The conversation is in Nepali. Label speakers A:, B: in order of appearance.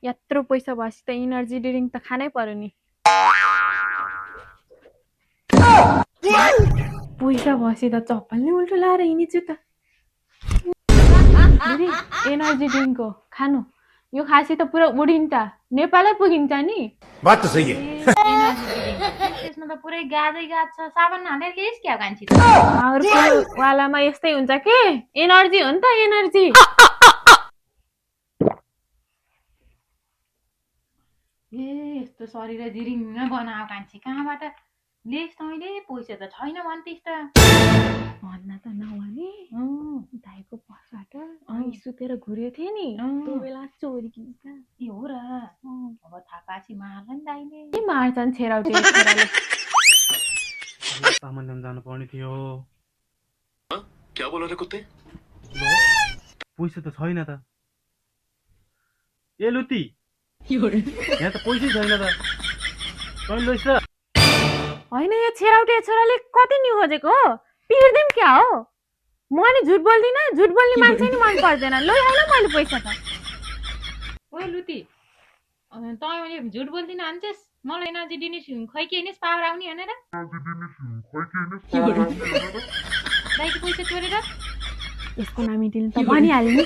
A: यत्रो पैसा भएपछि त इनर्जी ड्रिङ्क त खानै पर्यो नि पैसा भएपछि त चप्पल नि उल्टो लाएर हिँडिछु त दिदी एनर्जी ड्रिङ्क हो खानु यो खासी त पुरा उडिन्छ नेपालै पुगिन्छ नि
B: बात त सही है
C: त्यसमा त पुरै गादै गाद छ साबुन हालेर ल्याइस् क्या कान्छी
A: अर्को वालामा यस्तै हुन्छ के एनर्जी हो नि त एनर्जी
C: ए यस्तो शरीर जिरिङ्ग बनायो कान्छी कहाँबाट ल्याइस् तैँले पैसा त छैन भन्थिस् त
A: भन्न त नभने दाइको पसबाट सुतेर घुरेको थिएँ नि त्यो बेला चोरी किन्छ
C: ए हो र अब थाहा पाएपछि मार्ला नि दाइले
A: के मार्छन् छेराउटी छोराले
D: तामान्जाम जानु पर्ने थियो
B: क्या बोला रे कुत्ते
D: पैसा त छैन त ए लुती यहाँ त पैसै छैन त तैँले लैस त
A: होइन यो छेराउटी छोराले कति नि खोजेको हो पिर्दिम क्या हो म नि झुट बोल्दिनँ झुट बोल्ने मान्छे नि मन पर्दैन लै होइन मैले पैसा त
C: ओए लुती तँ मैले झुट बोल्दिनँ भन्छस् मलाई एनर्जी दिने खै के हिँड्नेस् पावर आउने भनेर दाइको पैसा चोरेर
A: यसको नाम दिनु त भनिहाल्यो नि